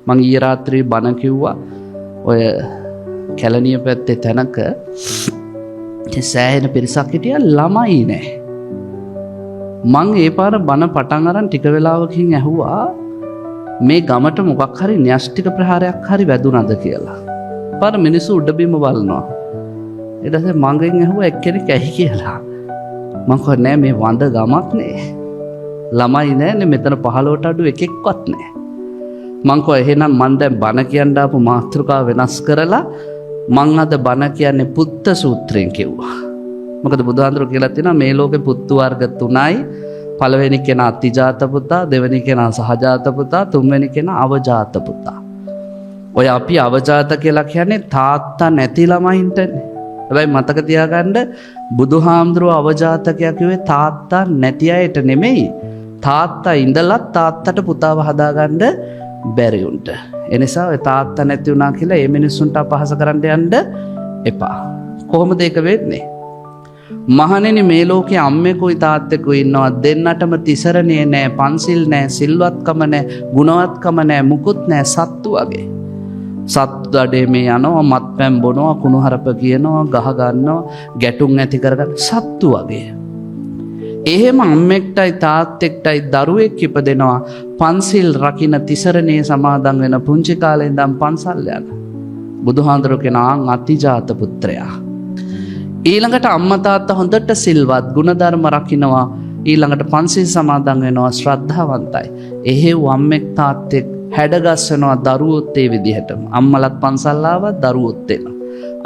මං ඊයේ රාත්‍රියේ බණ කිව්වා ඔය කැලණිය පැත්තේ තැනක සෑහෙන පිරිසක් හිටියා ළමයි නෑ. මං ඒ පාර බණ පටන් අරන් ටික වෙලාවකින් ඇහුවා මේ ගමට මොකක් හරි න්‍යෂ්ටික ප්‍රහාරයක් හරි වැදුනද කියලා. පාර මිනිස්සු උඩබිම බලනවා. ඊට පස්සේ මගෙන් ඇහුවා එක්කෙනෙක් ඇහි කියලා. මං කිව්වා නෑ මේ වඳ ගමක් නේ. ළමයි නෑනේ මෙතන 15ට අඩු එකෙක්වත් නෑ. මං කිව්වා එහෙනම් මං දැන් බණ කියන්න ආපු මාතෘකාව වෙනස් කරලා මං අද බණ කියන්නේ පුත්ත සූත්‍රයෙන් කිව්වා. මොකද බුදුහාඳුර කියලා තියෙනවා මේ ලෝකේ පුත්තු වර්ග 3යි. පළවෙනි කෙනා අතිජාත පුතා, දෙවෙනි කෙනා සහජාත පුතා, තුන්වෙනි කෙනා අවජාත පුතා. ඔය අපි අවජාත කියලා කියන්නේ තාත්තා නැති ළමයින්ටනේ. හැබැයි මතක තියාගන්න බුදුහාමුදුරුවෝ අවජාතකයා කිව්වේ තාත්තා නැති අයට නෙමෙයි. තාත්තා ඉඳලත් තාත්තට පුතාව හදාගන්න බැරි උන්ට. ඒ නිසා ඔය තාත්තා නැති වුණා කියලා මේ මිනිස්සුන්ට අපහාස කරන්න යන්න එපා. කොහොමද ඒක වෙන්නේ? මහණෙනි මේ ලෝකේ අම්මෙකුයි තාත්තෙකුයි ඉන්නවා දෙන්නටම තිසරණේ නැහැ, පන්සිල් නැහැ, සිල්වත්කම නැහැ, ගුණවත්කම නැහැ, මුකුත් නැහැ සත්තු වගේ. සත්තු අඩේ මේ යනවා, මත්පැන් බොනවා, කුණුහරුප කියනවා, ගහ ගන්නවා, ගැටුම් ඇති කරගන්න සත්තු වගේ. එහෙම අම්මෙක්ටයි තාත්තෙක්ටයි දරුවෙක් ඉපදෙනවා පන්සිල් රකින්න තිසරණේ සමාදන් වෙන පුංචි කාලේ ඉඳන් පන්සල් යන. බුදුහාඳුරෝ කියනවා අතිජාත පුත්‍රයා. ඊළඟට අම්මා තාත්තා හොඳට සිල්වත් ගුණධර්ම රකින්නවා, ඊළඟට පන්සිල් සමාදන් වෙනවා, ශ්‍රද්ධාවන්තයි. එහෙව් අම්මෙක් තාත්තෙක් හැඩගස්සනවා දරුවොත් ඒ විදිහටම. අම්මලත් පන්සල් ආවා දරුවොත් එනවා.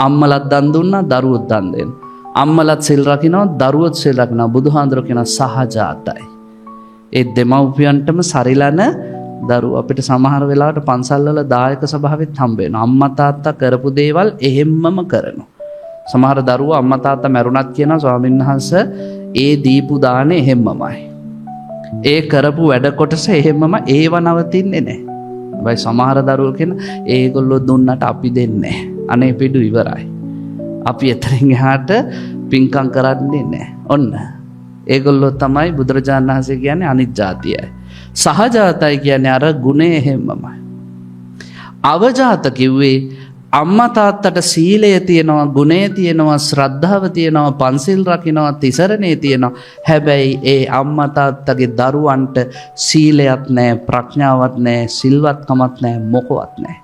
අම්මලත් දන් දුන්නා දරුවොත් දන් දෙනවා. අම්මලත් සිල් රකින්නවා දරුවොත් සිල් රකින්නවා. බුදුහාඳුරෝ කියන සහජාතයි. ඒ දෙමව්පියන්ටම සරිලන දරුවෝ අපිට සමහර වෙලාවට පන්සල් වල දායක සභාවෙත් හම්බ වෙනවා. අම්මා තාත්තා කරපු දේවල් එහෙම්මම කරනවා. සමහර දරුවෝ අම්මා තාත්තා මැරුණත් කියනවා ස්වාමීන් වහන්සේ ඒ දීපු දානේ එහෙම්මමයි. ඒ කරපු වැඩ කොටස එහෙම්මම ඒව නවතින්නේ නැහැ. හැබැයි සමහර දරුවෝ කියන ඒගොල්ලෝ දුන්නට අපි දෙන්නේ නැහැ. අනේ පිටු ඉවරයි. අපි එතනින් එහාට පින්කම් කරන්නේ නැහැ. ඔන්න. ඒගොල්ලෝ තමයි බුදුරජාණන් වහන්සේ කියන්නේ අනිත් જાතියයි. සහජාතයි කියන්නේ අර ගුණේ එහෙම්මමයි. අවජාත කිව්වේ අම්මා තාත්තට සීලය තියෙනවා, ගුණය තියෙනවා, ශ්‍රද්ධාව තියෙනවා, පන්සිල් රකින්නවා, තිසරණේ තියෙනවා. හැබැයි ඒ අම්මා තාත්තගේ දරුවන්ට සීලයක් නැහැ, ප්‍රඥාවක් නැහැ, සිල්වත්කමක් නැහැ, මොකවත් නැහැ.